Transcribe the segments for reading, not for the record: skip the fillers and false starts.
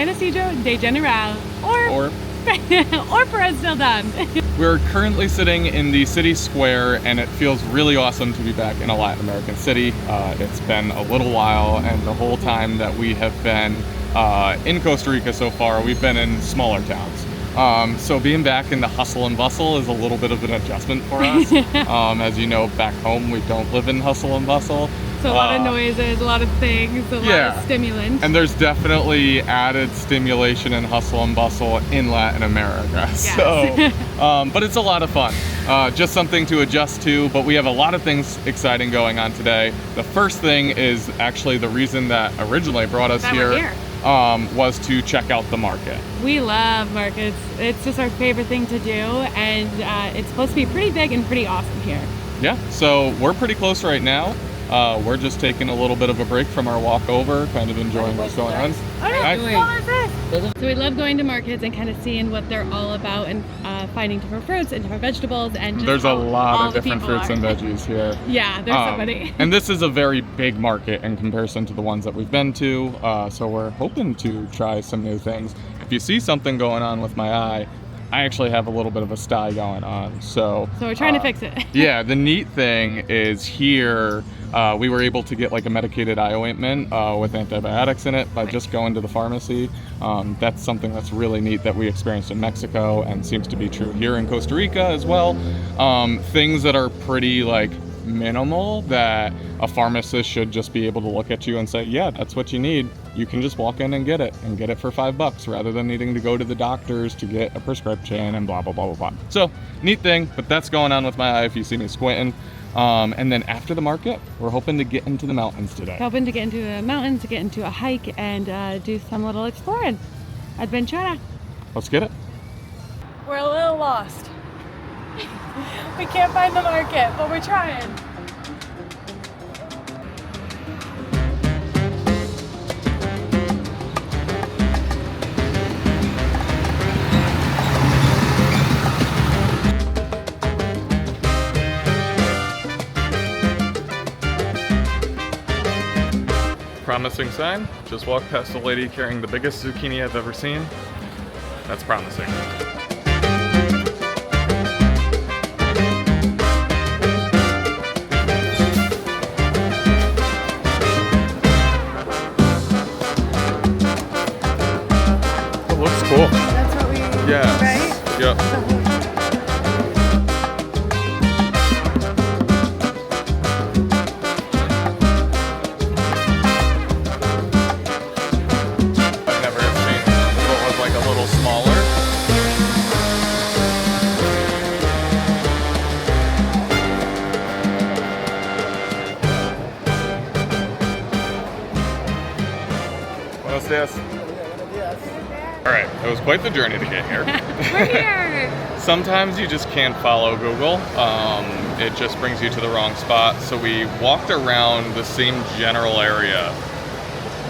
Anastillo de General, or Perez del Don. We're currently sitting in the city square, and it feels really awesome to be back in a Latin American city. It's been a little while, and the whole time that we have been in Costa Rica so far, we've been in smaller towns. So being back in the hustle and bustle is a little bit of an adjustment for us. As you know, back home we don't live in hustle and bustle. So a lot of noises, a lot of things, a lot of stimulant. And there's definitely added stimulation and hustle and bustle in Latin America. Yes. So, but it's a lot of fun. Just something to adjust to, but we have a lot of things exciting going on today. The first thing is actually the reason that originally brought us here. Was to check out the market. We love markets. It's just our favorite thing to do, and it's supposed to be pretty big and pretty awesome here. Yeah, so we're pretty close right now. We're just taking a little bit of a break from our walk over, kind of enjoying what's going on. So we love going to markets and kind of seeing what they're all about, and finding different fruits and different vegetables, and just there's a lot of different fruits and veggies here. Yeah, there's so many. And this is a very big market in comparison to the ones that we've been to, so we're hoping to try some new things. If you see something going on with my eye, I actually have a little bit of a sty going on, so we're trying to fix it. Yeah, the neat thing is here we were able to get like a medicated eye ointment with antibiotics in it by just going to the pharmacy. That's something that's really neat that we experienced in Mexico and seems to be true here in Costa Rica as well. Things that are pretty like minimal that a pharmacist should just be able to look at you and say, yeah, that's what you need. You can just walk in and get it for $5 rather than needing to go to the doctors to get a prescription and blah, blah, blah, blah, blah. So neat thing, but that's going on with my eye if you see me squinting. And then after the market, we're hoping to get into the mountains today. Hoping to get into the mountains, to get into a hike, and do some little exploring. Adventura. Let's get it. We're a little lost. We can't find the market, but we're trying. Promising sign. Just walked past a lady carrying the biggest zucchini I've ever seen. That's promising. It looks cool. That's what we right? Yep. All right, it was quite the journey to get here. We're here. Sometimes you just can't follow Google. It just brings you to the wrong spot. So we walked around the same general area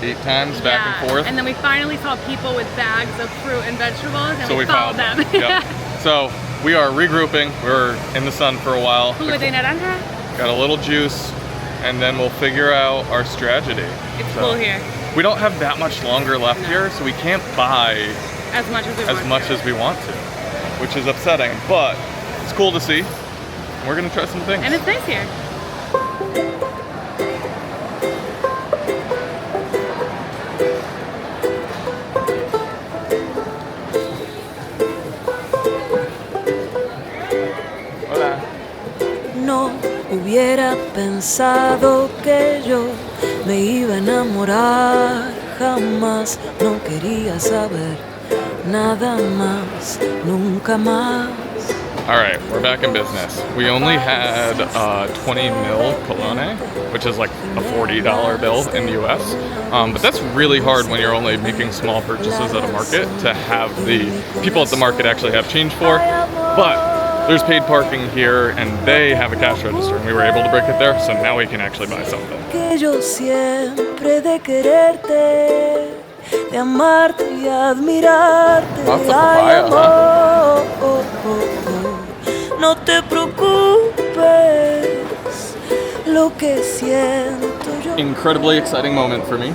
8 times back and forth. And then we finally saw people with bags of fruit and vegetables, and so we followed them. Yep. So we are regrouping. We were in the sun for a while. Jugo de naranja. Got a little juice, and then we'll figure out our strategy. It's cool here. We don't have that much longer left here, so we can't buy as much as we want to, which is upsetting, but it's cool to see. We're gonna try some things. And it's nice here. Hola. No hubiera pensado que yo me iba a enamorar, jamás no quería saber nada más, nunca más. All right, we're back in business. We only had 20 mil colone, which is like a $40 bill in the US. But that's really hard when you're only making small purchases at a market to have the people at the market actually have change for. But there's paid parking here, and they have a cash register, and we were able to break it there, so now we can actually buy something. Que yo siempre de quererte, de amarte y admirarte. Lots of papaya, huh? No te preocupes, lo que siento yo. Incredibly exciting moment for me.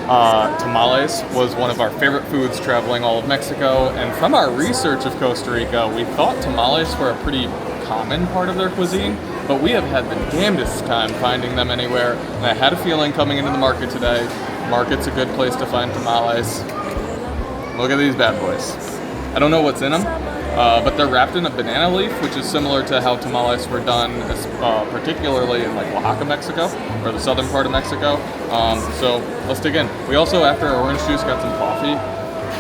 Tamales was one of our favorite foods traveling all of Mexico, and from our research of Costa Rica, we thought tamales were a pretty common part of their cuisine, but we have had the damnedest time finding them anywhere, and I had a feeling coming into the market today, market's a good place to find tamales. Look at these bad boys. I don't know what's in them, but they're wrapped in a banana leaf, which is similar to how tamales were done, particularly in like Oaxaca, Mexico, or the southern part of Mexico. So let's dig in. We also, after our orange juice, got some coffee.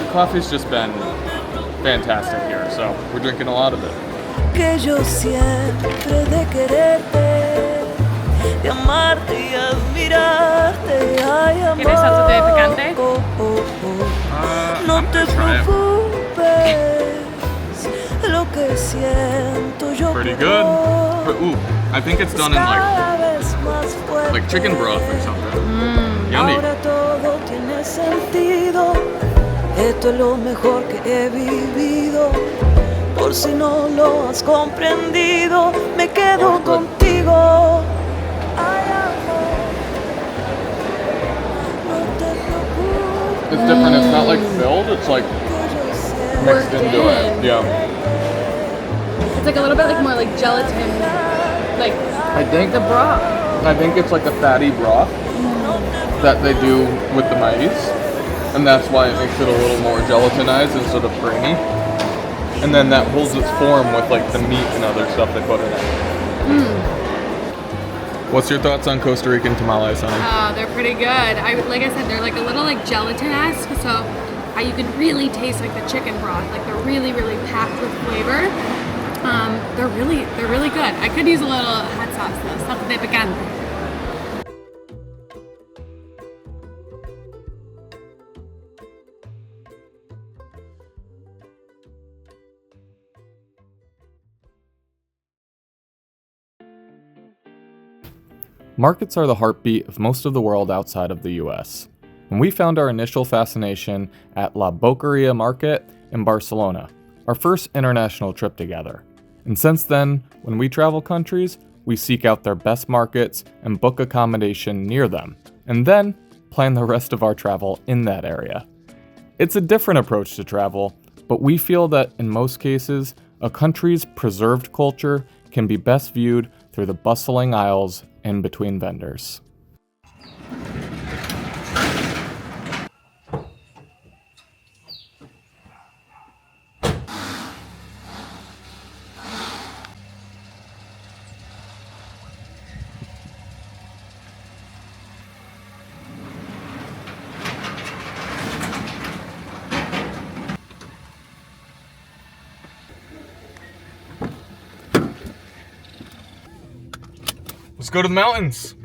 The coffee's just been fantastic here, so we're drinking a lot of it. Que yo siempre de quererte, de amarte y admirarte, ay amor. ¿Quieres salsa de picante? No te preocupes, lo que siento yo. Pretty good. But, ooh, I think it's done in like chicken broth or something. Yummy. Ahora todo tiene sentido. Esto es lo mejor que he vivido. Por si no lo has comprendido, me quedo contigo. Ay, amor, no te preocupes. It's different. It's not like filled. It's like mixed into it. Yeah. It's like a little bit like more like gelatin, like I think the broth. I think it's like a fatty broth that they do with the maize, and that's why it makes it a little more gelatinized instead of creamy. And then that holds its form with like the meat and other stuff they put in it. What's your thoughts on Costa Rican tamales, honey? They're pretty good. Like I said, they're like a little like gelatin-esque, so you can really taste like the chicken broth. Like they're really, really packed with flavor. They're really good. I could use a little hot sauce though, salsa de picante. Markets are the heartbeat of most of the world outside of the US. And we found our initial fascination at La Boqueria Market in Barcelona, our first international trip together. And since then, when we travel countries, we seek out their best markets and book accommodation near them, and then plan the rest of our travel in that area. It's a different approach to travel, but we feel that in most cases, a country's preserved culture can be best viewed through the bustling aisles in between vendors. Let's go to the mountains.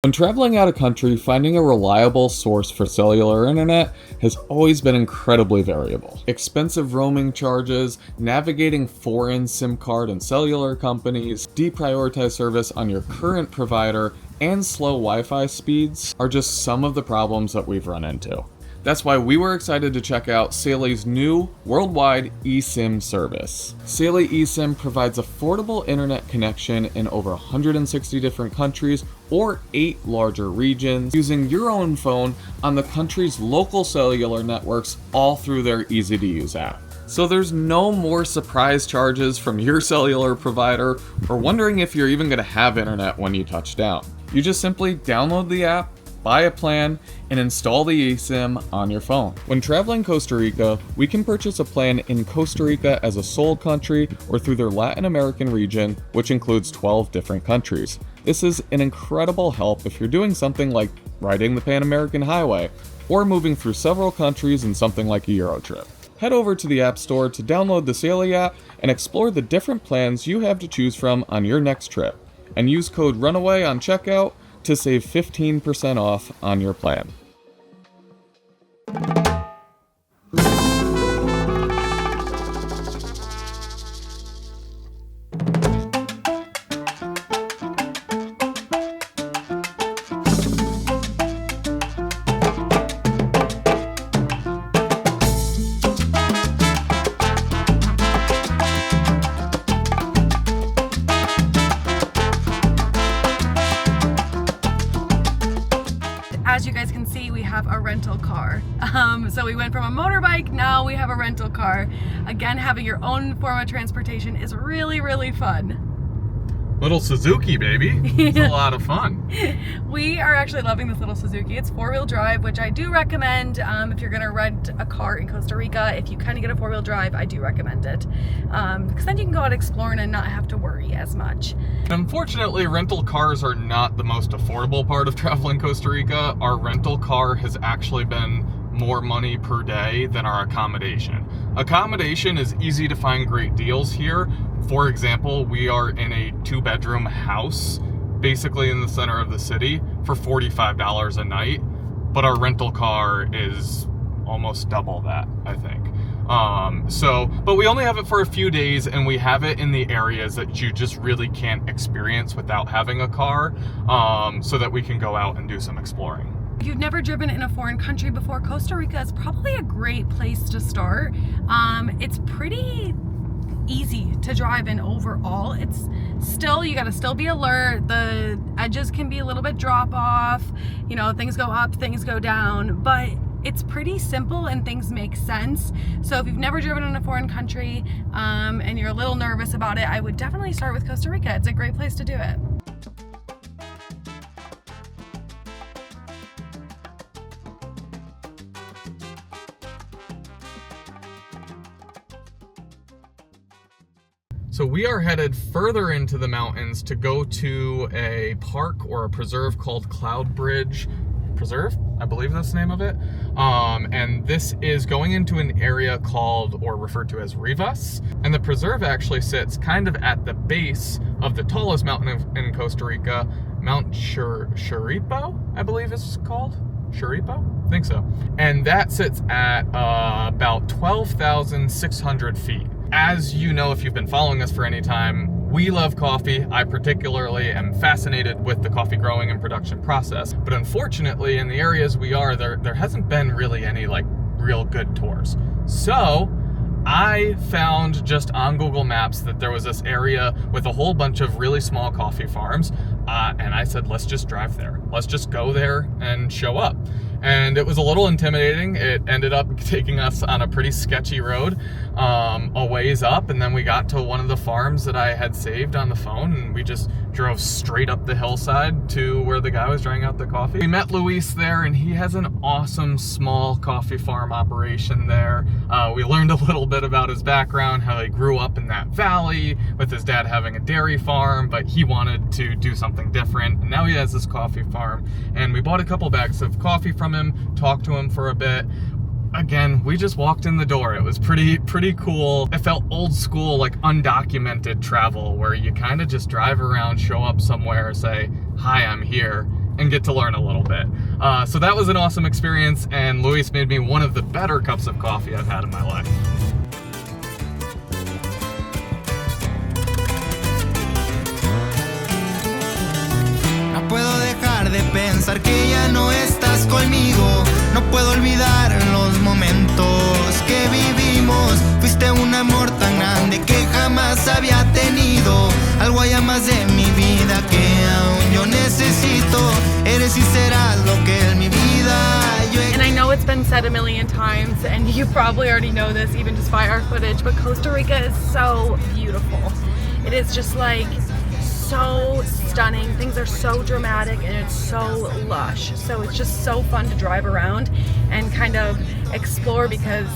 When traveling out of country, finding a reliable source for cellular internet has always been incredibly variable. Expensive roaming charges, navigating foreign SIM card and cellular companies, deprioritized service on your current provider, and slow Wi-Fi speeds are just some of the problems that we've run into. That's why we were excited to check out Saley's new worldwide eSIM service. Saley eSIM provides affordable internet connection in over 160 different countries or 8 larger regions using your own phone on the country's local cellular networks, all through their easy-to-use app. So there's no more surprise charges from your cellular provider or wondering if you're even going to have internet when you touch down. You just simply download the app, buy a plan, and install the eSIM on your phone. When traveling Costa Rica, we can purchase a plan in Costa Rica as a sole country or through their Latin American region, which includes 12 different countries. This is an incredible help if you're doing something like riding the Pan American Highway or moving through several countries in something like a Euro trip. Head over to the App Store to download the Saley app and explore the different plans you have to choose from on your next trip. And use code RUNAWAY on checkout to save 15% off on your plan. we went from a motorbike, now we have a rental car. Again, having your own form of transportation is really, really fun. Little Suzuki, baby. It's a lot of fun. We are actually loving this little Suzuki. It's 4-wheel drive, which I do recommend if you're gonna rent a car in Costa Rica. If you kind of get a 4-wheel drive, I do recommend it. Because then you can go out exploring and not have to worry as much. Unfortunately, rental cars are not the most affordable part of traveling Costa Rica. Our rental car has actually been more money per day than our accommodation. Accommodation is easy to find great deals here. For example, we are in a 2-bedroom house, basically in the center of the city, for $45 a night, but our rental car is almost double that, I think. But we only have it for a few days, and we have it in the areas that you just really can't experience without having a car, so that we can go out and do some exploring. If you've never driven in a foreign country before, Costa Rica is probably a great place to start. It's pretty easy to drive in overall. It's still, you gotta still be alert. The edges can be a little bit drop off, you know, things go up, things go down, but it's pretty simple and things make sense. So if you've never driven in a foreign country and you're a little nervous about it, I would definitely start with Costa Rica. It's a great place to do it. So we are headed further into the mountains to go to a park or a preserve called Cloud Bridge Preserve, I believe that's the name of it. And this is going into an area called, or referred to as Rivas. And the preserve actually sits kind of at the base of the tallest mountain in Costa Rica, Mount Chirripo, I believe it's called. Chirripo? I think so. And that sits at about 12,600 feet. As you know, if you've been following us for any time, we love coffee. I particularly am fascinated with the coffee growing and production process. But unfortunately, in the areas we are, there hasn't been really any like real good tours. So I found just on Google Maps that there was this area with a whole bunch of really small coffee farms. And I said, let's just drive there. Let's just go there and show up. And it was a little intimidating. It ended up taking us on a pretty sketchy road a ways up, and then we got to one of the farms that I had saved on the phone, and we just drove straight up the hillside to where the guy was drying out the coffee. We met Luis there, and he has an awesome small coffee farm operation there. We learned a little bit about his background, how he grew up in that valley with his dad having a dairy farm, but he wanted to do something different, and now he has this coffee farm. And we bought a couple bags of coffee from him, talked to him for a bit. Again, we just walked in the door. It was pretty cool. It felt old school, like undocumented travel, where you kind of just drive around, show up somewhere, say, hi, I'm here, and get to learn a little bit. So that was an awesome experience, and Luis made me one of the better cups of coffee I've had in my life. No puedo dejar de pensar que ya no estás conmigo. No puedo olvidar los momentos que vivimos. Fuiste un amor tan grande que jamás había tenido. Algo allá más de mi vida que aún yo necesito. Eres y serás lo que en mi vida yo he... And I know it's been said a million times, and you probably already know this even just by our footage, but Costa Rica is so beautiful. It is just like so stunning. Things are so dramatic and it's so lush. So it's just so fun to drive around and kind of explore because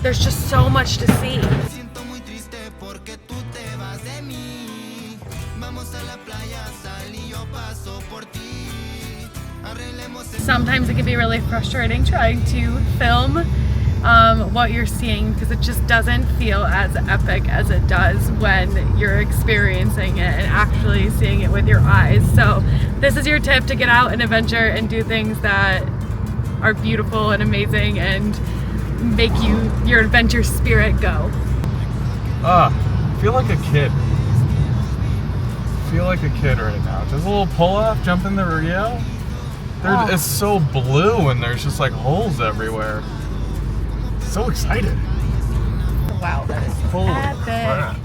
there's just so much to see. Sometimes it can be really frustrating trying to film what you're seeing because it just doesn't feel as epic as it does when you're experiencing it and actually seeing it with your eyes. So this is your tip to get out and adventure and do things that are beautiful and amazing and make your adventure spirit go. I feel like a kid. I feel like a kid right now. Just a little pull-off, jump in the Rio. It's so blue and there's just like holes everywhere. So excited. Wow, that is Holy epic. crap.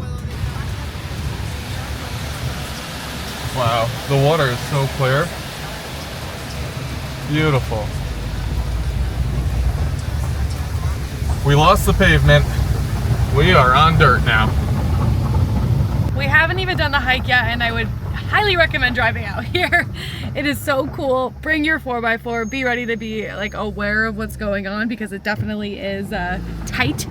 Wow, the water is so clear. Beautiful. We lost the pavement. We are on dirt now. We haven't even done the hike yet, and I would highly recommend driving out here. It is so cool. Bring your 4x4. Be ready to be like aware of what's going on because it definitely is tight.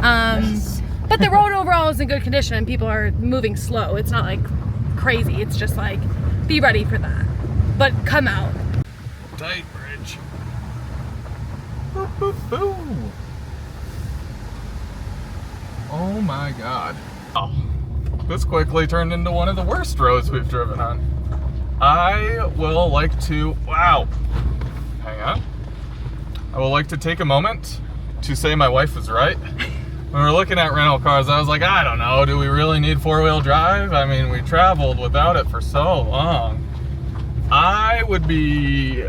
Yes. But the road overall is in good condition and people are moving slow. It's not like crazy. It's just like, be ready for that. But come out. Tight bridge. Boop, boop, boop. Oh my God. Oh, this quickly turned into one of the worst roads we've driven on. I will like to, wow. Hang on. I would like to take a moment to say my wife was right. When we were looking at rental cars, I was like, I don't know, do we really need four-wheel drive? I mean, we traveled without it for so long. I would be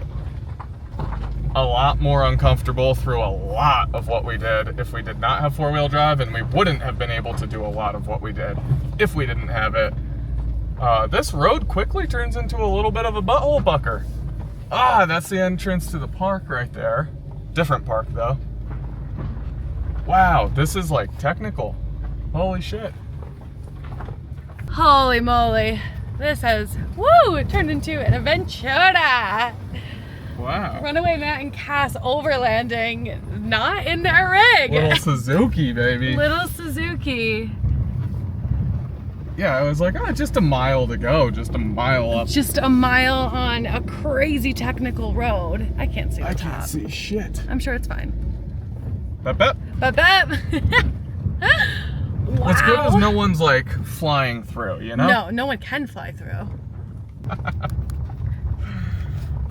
a lot more uncomfortable through a lot of what we did if we did not have four-wheel drive, and we wouldn't have been able to do a lot of what we did if we didn't have it. This road quickly turns into a little bit of a butthole bucker. Ah, that's the entrance to the park right there. Different park though. Wow, this is like technical. Holy shit. Holy moly. This has, woo, it turned into an adventure. Wow. Runaway Matt and Cass overlanding, not in their rig. Little Suzuki, baby. Little Suzuki. Yeah, I was like, oh, just a mile to go, just a mile up. Just a mile on a crazy technical road. I can't see the I top. can't see shit. I'm sure it's fine. Bep, bep. But that. Wow. What's good is no one's like flying through, you know? No, no one can fly through.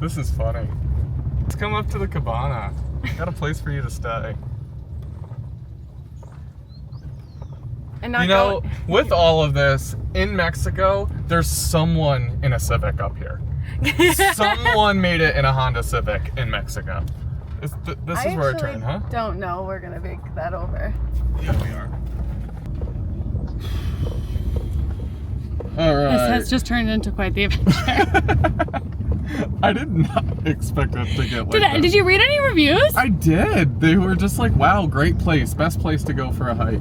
This is funny. Let's come up to the cabana. Got a place for you to stay. And not You know, go. with all of this, in Mexico, there's someone in a Civic up here. Someone made it in a Honda Civic in Mexico. This is where I turn, huh? Don't know. We're gonna make that over. Yeah, we are. All right. This has just turned into quite the adventure. I did not expect it to get like this. Did you read any reviews? I did. They were just like, wow, great place. Best place to go for a hike.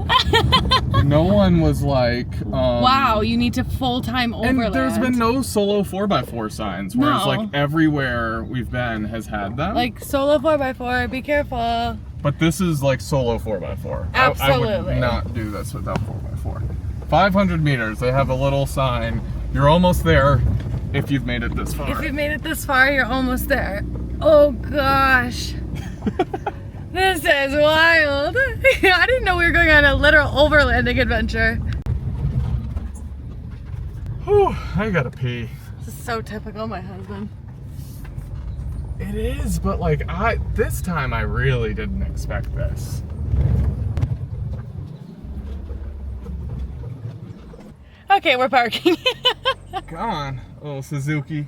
No one was like, wow, you need to full-time overland. And there's been no solo 4x4 signs, whereas No. like everywhere we've been has had them. Like solo 4x4, be careful. But this is like solo 4x4. I would Absolutely. not do this without 4x4. 500 meters, they have a little sign. You're almost there if you've made it this far. If you've made it this far, you're almost there. Oh gosh. This is wild. I didn't know we were going on a literal overlanding adventure. Whew, I gotta pee. This is so typical my husband. It is, but like this time I really didn't expect this. Okay, we're parking. Come on, little Suzuki.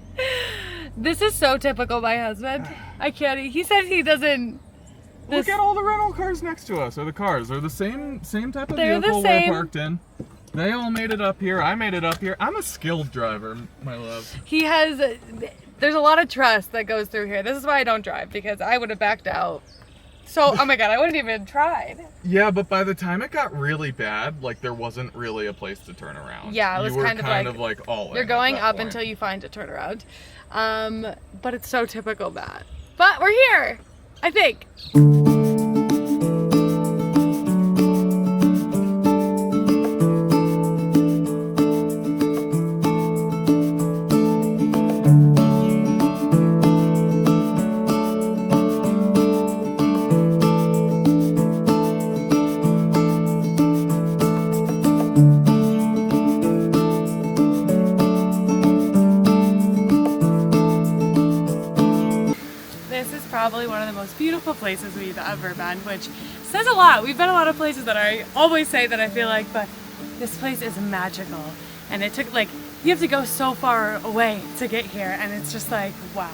This is so typical my husband. I can't, he says he doesn't. Look at all the rental cars next to us, or the cars. They're the same type of They're the vehicle same. we're parked in. They all made it up here. I made it up here. I'm a skilled driver, my love. He has, there's a lot of trust that goes through here. This is why I don't drive, because I would have backed out. So, oh my God, I wouldn't even tried. Yeah, but by the time it got really bad, like there wasn't really a place to turn around. Yeah, it was you were kind of like all in you're at going that up point. until you find a turnaround. But it's so typical Matt. But we're here, I think. This is probably one of the most beautiful places we've ever been, which says a lot. We've been a lot of places that I always say that I feel like, but this place is magical. And it took, like, you have to go so far away to get here, and it's just like, wow.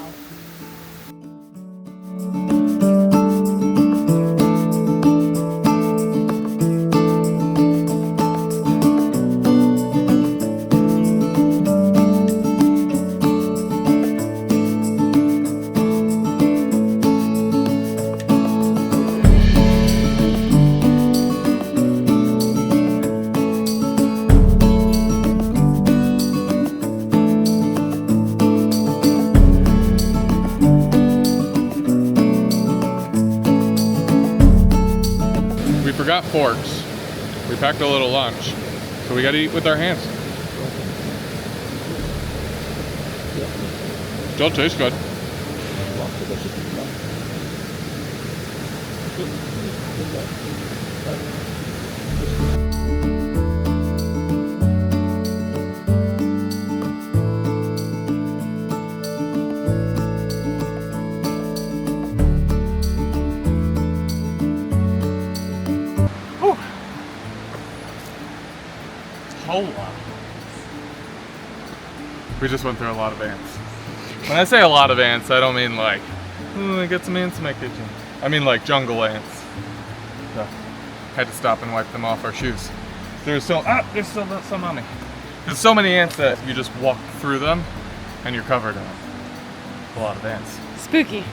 we forgot forks. We packed a little lunch, so we gotta eat with our hands. Still tastes good. We just went through a lot of ants. When I say a lot of ants, I don't mean like, oh, I got some ants in my kitchen. I mean like jungle ants. So, had to stop and wipe them off our shoes. There's still some on me. There's so many ants that you just walk through them and you're covered in them. A lot of ants. Spooky.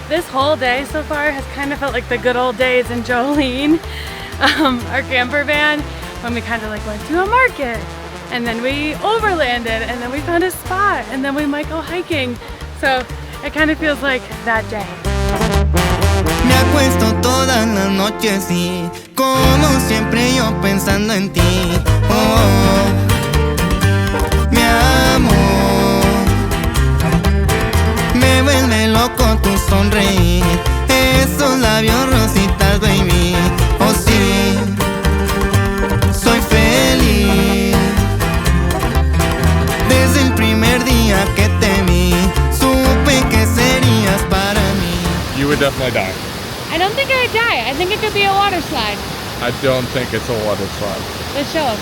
This whole day so far has kind of felt like the good old days in Jolene, our camper van, when we kind of like went to a market, and then we overlanded, and then we found a spot, and then we might go hiking. So it kind of feels like that day. Me acuesto todas las noches y como siempre yo pensando en ti. Oh, mi amor, me vuelve loco tu sonreír, esos labios rositas, baby. Oh sí, soy feliz. Desde el primer día que te vi, supe que serías para mí. You would definitely die. I don't think I'd die. I think it could be a water slide. I don't think it's a water slide. Let's show us.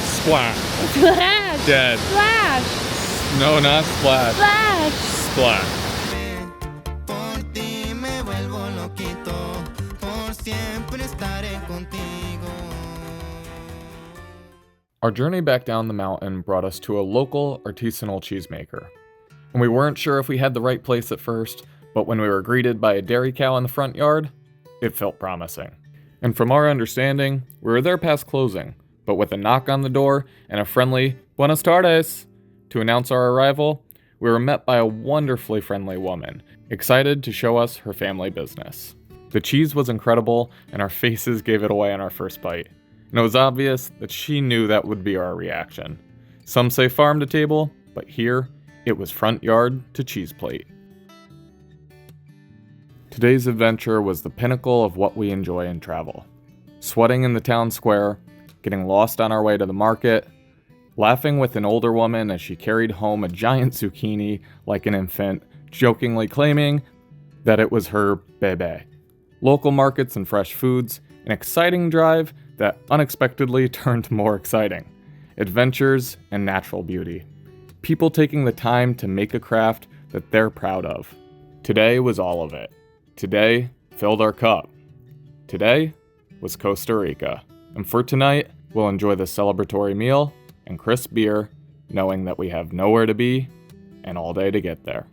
Splash. Splash! Dead. Splash! No, not splash. Splash! Splash. Por ti me vuelvo loquito, por siempre estaré contigo. Our journey back down the mountain brought us to a local artisanal cheesemaker. And we weren't sure if we had the right place at first, but when we were greeted by a dairy cow in the front yard, it felt promising. And from our understanding, we were there past closing, but with a knock on the door and a friendly "Buenas tardes" to announce our arrival, we were met by a wonderfully friendly woman, excited to show us her family business. The cheese was incredible, and our faces gave it away on our first bite. And it was obvious that she knew that would be our reaction. Some say farm to table, but here, it was front yard to cheese plate. Today's adventure was the pinnacle of what we enjoy in travel. Sweating in the town square, getting lost on our way to the market, laughing with an older woman as she carried home a giant zucchini like an infant, jokingly claiming that it was her bebe. Local markets and fresh foods, an exciting drive that unexpectedly turned more exciting. Adventures and natural beauty. People taking the time to make a craft that they're proud of. Today was all of it. Today filled our cup. Today was Costa Rica. And for tonight, we'll enjoy the celebratory meal and crisp beer, knowing that we have nowhere to be and all day to get there.